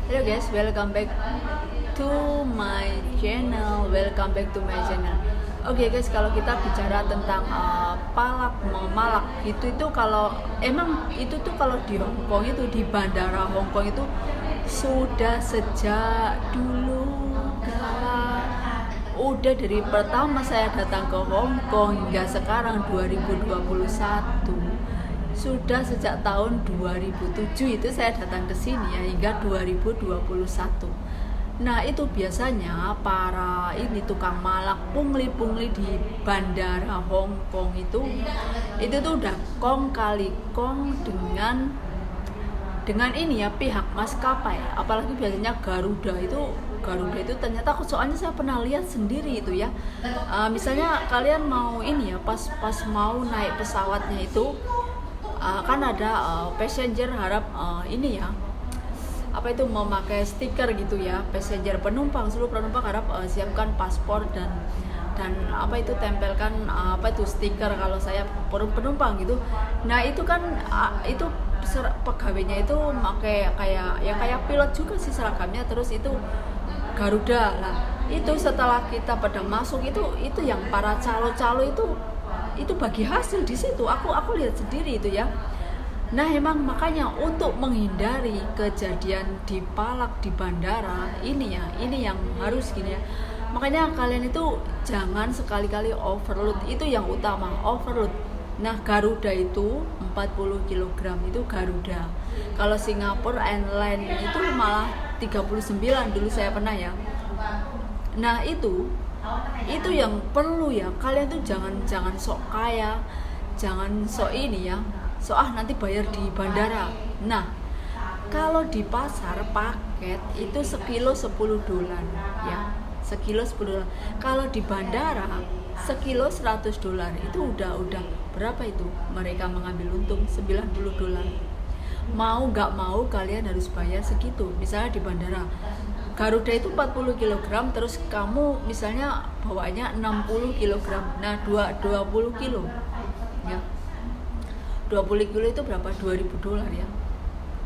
Hello guys, welcome back to my channel. Welcome back to my channel. Oke guys, kalau kita bicara tentang palak memalak itu kalau emang itu tuh kalau di Hong Kong itu di bandara Hong Kong itu sudah sejak dulu kala. Udah dari pertama saya datang ke Hong Kong hingga sekarang 2021. Sudah sejak tahun 2007 itu saya datang ke sini ya hingga 2021. Nah, itu biasanya para ini tukang malak pungli-pungli di bandara Hong Kong itu tuh udah kong kali kong dengan ini ya pihak maskapai, apalagi biasanya Garuda itu ternyata soalnya saya pernah lihat sendiri itu ya. Misalnya kalian mau ini ya pas mau naik pesawatnya itu kan ada passenger harap ini ya apa itu memakai stiker gitu ya, passenger seluruh penumpang harap siapkan paspor dan apa itu tempelkan apa itu stiker kalau saya penumpang gitu. Nah itu kan itu pegawainya itu pakai kayak pilot juga sih seragamnya, terus itu Garuda lah. Itu setelah kita pada masuk itu yang para calo-calo itu bagi hasil di situ. Aku lihat sendiri itu ya. Nah emang makanya untuk menghindari kejadian dipalak di bandara ini yang harus gini ya. Makanya kalian itu jangan sekali-kali overload, itu yang utama, overload. Nah Garuda itu 40 kg itu Garuda. Kalau Singapore Airlines itu malah 39 dulu saya pernah ya. Nah itu yang perlu ya, kalian tuh jangan sok kaya, jangan sok ini ya, nanti bayar di bandara. Nah kalau di pasar paket itu sekilo $10 ya, sekilo $10. Kalau di bandara sekilo $100 itu udah berapa itu mereka mengambil untung $90. Mau nggak mau kalian harus bayar segitu. Misalnya di bandara Garuda itu 40 kg, terus kamu misalnya bawanya 60 kg. Nah, 20 kilo. Ya. 20 kilo itu berapa? $2.000 ya.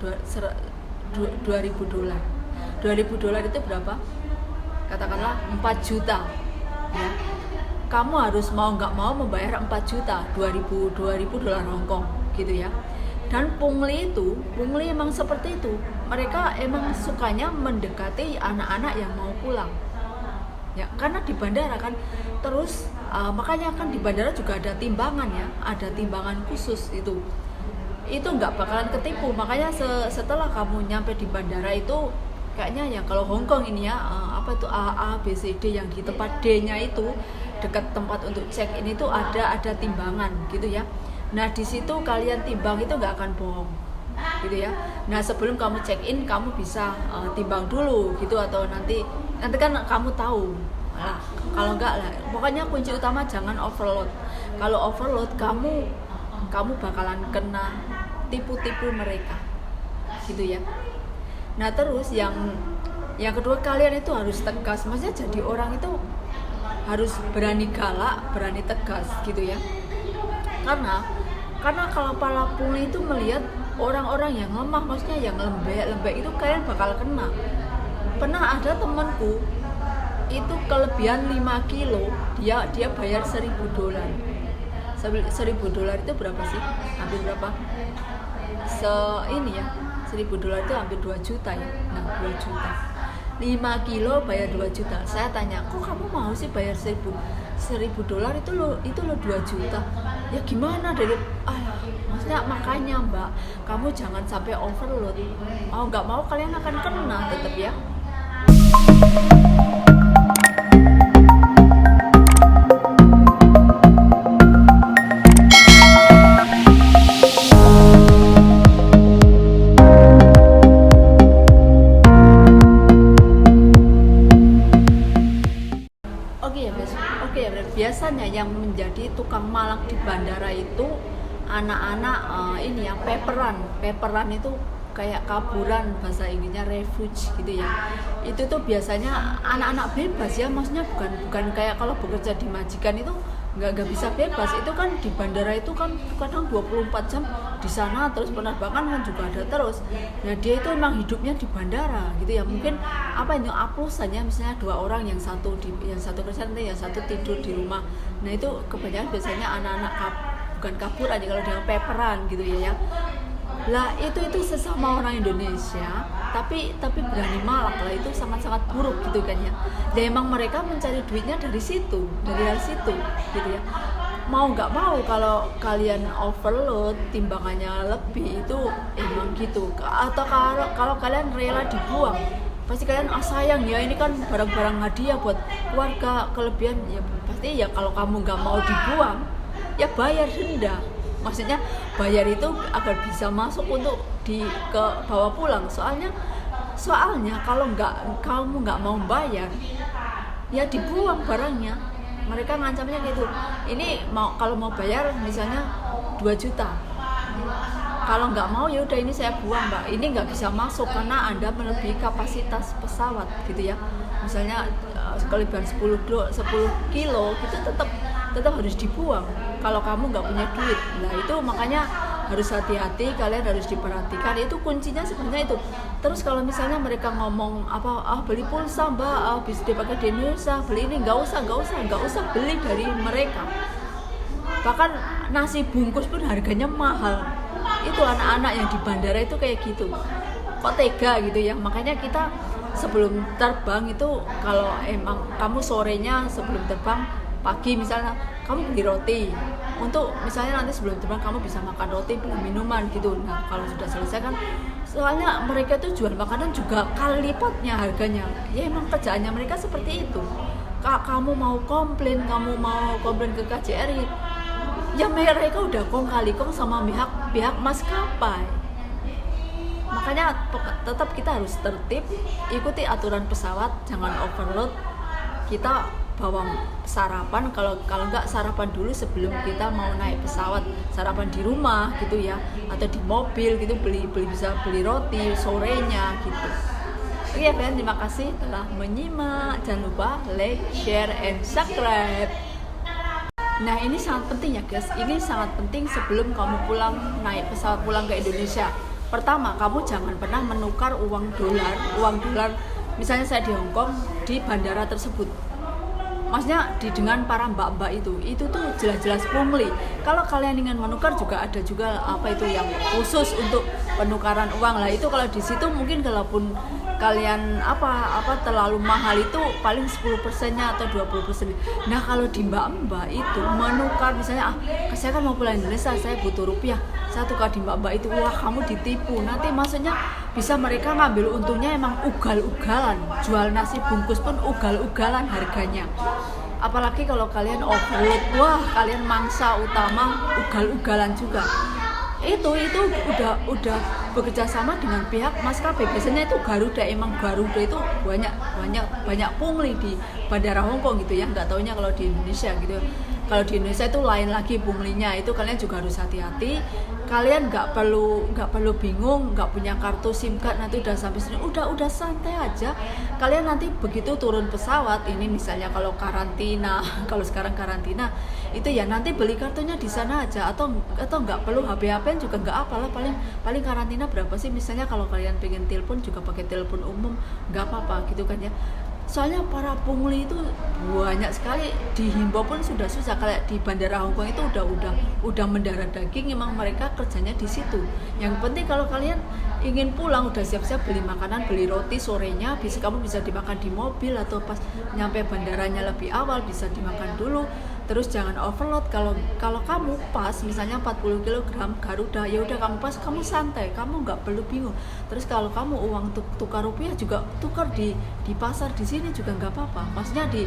$2.000. $2.000 itu berapa? Katakanlah 4 juta. Ya. Kamu harus mau nggak mau membayar 4 juta, $2.000 Hong Kong gitu ya. Dan pungli emang seperti itu. Mereka emang sukanya mendekati anak-anak yang mau pulang. Ya, karena di bandara kan. Terus makanya kan di bandara juga ada timbangan ya, ada timbangan khusus itu. Itu nggak bakalan ketipu. Makanya setelah kamu nyampe di bandara itu kayaknya ya kalau Hong Kong ini ya apa itu A B C D yang di tempat D-nya itu dekat tempat untuk check in itu ada timbangan gitu ya. Nah di situ kalian timbang itu nggak akan bohong gitu ya. Nah sebelum kamu check in kamu bisa timbang dulu gitu, atau nanti kan kamu tahu lah. Kalau enggak lah, pokoknya kunci utama jangan overload. Kalau overload kamu bakalan kena tipu mereka gitu ya. Nah terus yang kedua, kalian itu harus tegas. Maksudnya jadi orang itu harus berani galak, berani tegas gitu ya. Karena kalau para pungli itu melihat orang-orang yang lemah, maksudnya yang lembek itu kalian bakal kena. Pernah ada temanku itu kelebihan 5 kilo, dia bayar $1.000. $1.000 itu berapa sih? Hampir berapa? Ini ya, $1.000 itu hampir 2 juta ya. Nah 2 juta 5 kilo bayar 2 juta. Saya tanya, kok kamu mau sih bayar $1.000 itu lo 2 juta? Ya gimana dari maksudnya makanya mbak, kamu jangan sampai overload. Mau nggak mau kalian akan kena tetap ya. Oke ya, biasanya yang menjadi tukang malak di bandara itu anak-anak ini yang peperan itu kayak kaburan, bahasa Inggrisnya refuge gitu ya. Itu tuh biasanya anak-anak bebas ya, maksudnya bukan kayak kalau bekerja di majikan itu nggak bisa bebas. Itu kan di bandara itu kan kadang 24 jam di sana, terus penerbangan kan juga ada terus. Nah dia itu emang hidupnya di bandara gitu ya. Mungkin apa itu aplusannya, misalnya 2 orang, yang satu kerja, nanti yang satu tidur di rumah. Nah itu kebanyakan biasanya anak-anak bukan kabur aja, kalau dia peperan gitu ya. Lah itu sesama orang Indonesia, tapi berani malak lah, itu sangat-sangat buruk gitu kan ya. Dan emang mereka mencari duitnya dari situ, dari hal situ gitu ya. Mau nggak mau kalau kalian overload, timbangannya lebih, itu emang gitu. Atau kalau kalian rela dibuang, pasti kalian sayang ya, ini kan barang-barang hadiah buat keluarga, kelebihan ya pasti ya. Kalau kamu nggak mau dibuang ya bayar denda. Maksudnya bayar itu agar bisa masuk untuk ke bawa pulang. Soalnya kalau kamu nggak mau bayar ya dibuang barangnya. Mereka ngancamnya gitu. Ini kalau mau bayar misalnya 2 juta. Kalau nggak mau ya udah, ini saya buang Mbak. Ini nggak bisa masuk karena Anda melebihi kapasitas pesawat gitu ya. Misalnya kelebihan 10 kilo gitu tetap harus dibuang kalau kamu nggak punya duit. Nah itu makanya harus hati-hati, kalian harus diperhatikan. Itu kuncinya sebenarnya itu. Terus kalau misalnya mereka ngomong beli pulsa Mbak, bisa dipakai di Indonesia, beli ini, nggak usah beli dari mereka. Bahkan nasi bungkus pun harganya mahal. Itu anak-anak yang di bandara itu kayak gitu, kok tega gitu ya. Makanya kita sebelum terbang itu, kalau emang kamu sorenya sebelum terbang, pagi misalnya kamu beli roti, untuk misalnya nanti sebelum terbang kamu bisa makan roti, beli minuman gitu. Nah kalau sudah selesai kan, soalnya mereka tuh jual makanan juga kali lipatnya harganya ya, emang kerjaannya mereka seperti itu. Kamu mau komplain ke KJRI ya, mereka udah kong kali kong sama pihak maskapai. Makanya tetap kita harus tertib, ikuti aturan pesawat, jangan overload. Kita bawa sarapan, kalau nggak sarapan dulu sebelum kita mau naik pesawat, sarapan di rumah gitu ya, atau di mobil gitu, bisa beli roti sorenya gitu. Oke ya kalian, terima kasih telah menyimak. Jangan lupa like, share, and subscribe. Nah ini sangat penting ya guys, ini sangat penting sebelum kamu naik pesawat pulang ke Indonesia. Pertama, kamu jangan pernah menukar uang dolar misalnya saya di Hong Kong, di bandara tersebut. Maksudnya dengan para mbak-mbak itu tuh jelas-jelas pungli. Kalau kalian ingin menukar juga ada juga yang khusus untuk penukaran uang lah. Itu kalau di situ mungkin kalaupun kalian terlalu mahal, itu paling 10%-nya atau 20%. Nah kalau di mbak-mbak itu menukar, misalnya saya kan mau pulang Indonesia, saya butuh rupiah, saya tukar di mbak-mbak itu, wah kamu ditipu. Nanti maksudnya bisa mereka ngambil untungnya emang ugal-ugalan. Jual nasi bungkus pun ugal-ugalan harganya. Apalagi kalau kalian overload, wah kalian mangsa utama ugal-ugalan juga. Itu udah bekerja sama dengan pihak maskapai. Biasanya itu Garuda itu banyak pungli di bandara Hong Kong gitu ya. Nggak taunya kalau di Indonesia gitu. Kalau di Indonesia itu lain lagi punglinya. Itu kalian juga harus hati-hati. Kalian nggak perlu bingung, nggak punya kartu SIM card nanti udah sampai sini, udah santai aja. Kalian nanti begitu turun pesawat, ini misalnya kalau karantina, kalau sekarang karantina, itu ya nanti beli kartunya di sana aja, atau nggak perlu HP-HP juga nggak apalah, paling karantina berapa sih, misalnya kalau kalian pengen telepon juga pakai telepon umum, nggak apa-apa gitu kan ya. Soalnya para pungli itu banyak sekali, dihimbau pun sudah susah. Kayak di bandara Hong Kong itu udah mendarah daging, emang mereka kerjanya di situ. Yang penting kalau kalian ingin pulang udah siap-siap beli makanan, beli roti sorenya, kamu bisa dimakan di mobil, atau pas nyampe bandaranya lebih awal bisa dimakan dulu. Terus jangan overload. Kalau kamu pas misalnya 40 kg Garuda, ya udah kamu pas, kamu santai, kamu nggak perlu bingung. Terus kalau kamu uang tukar rupiah juga tukar di pasar di sini juga nggak apa-apa. Maksudnya di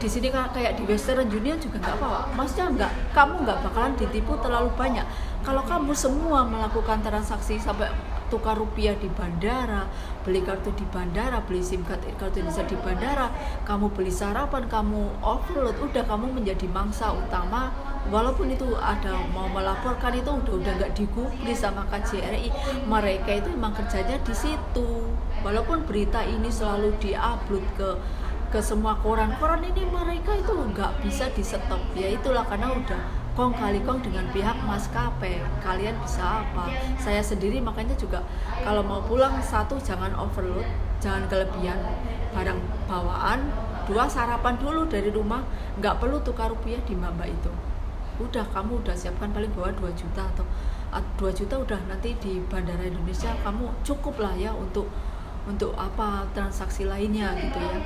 sini kayak di Western Union juga nggak apa-apa. Maksudnya kamu nggak bakalan ditipu terlalu banyak. Kalau kamu semua melakukan transaksi sampai tukar rupiah di bandara, beli kartu di bandara, beli SIM kartu Indonesia di bandara, kamu beli sarapan, kamu overload, udah kamu menjadi mangsa utama. Walaupun itu ada mau melaporkan, itu udah nggak digubris sama KJRI. Mereka itu emang kerjanya di situ. Walaupun berita ini selalu diupload ke ke semua koran ini mereka itu nggak bisa di stop. Ya itulah karena udah kong kali kong dengan pihak maskapai. Kalian bisa apa? Saya sendiri makanya juga kalau mau pulang, satu jangan overload, jangan kelebihan barang bawaan. Dua, sarapan dulu dari rumah, nggak perlu tukar rupiah di mbak itu. Udah, kamu udah siapkan paling bawa 2 juta atau 2 juta udah nanti di Bandara Indonesia kamu cukup lah ya untuk apa transaksi lainnya gitu ya.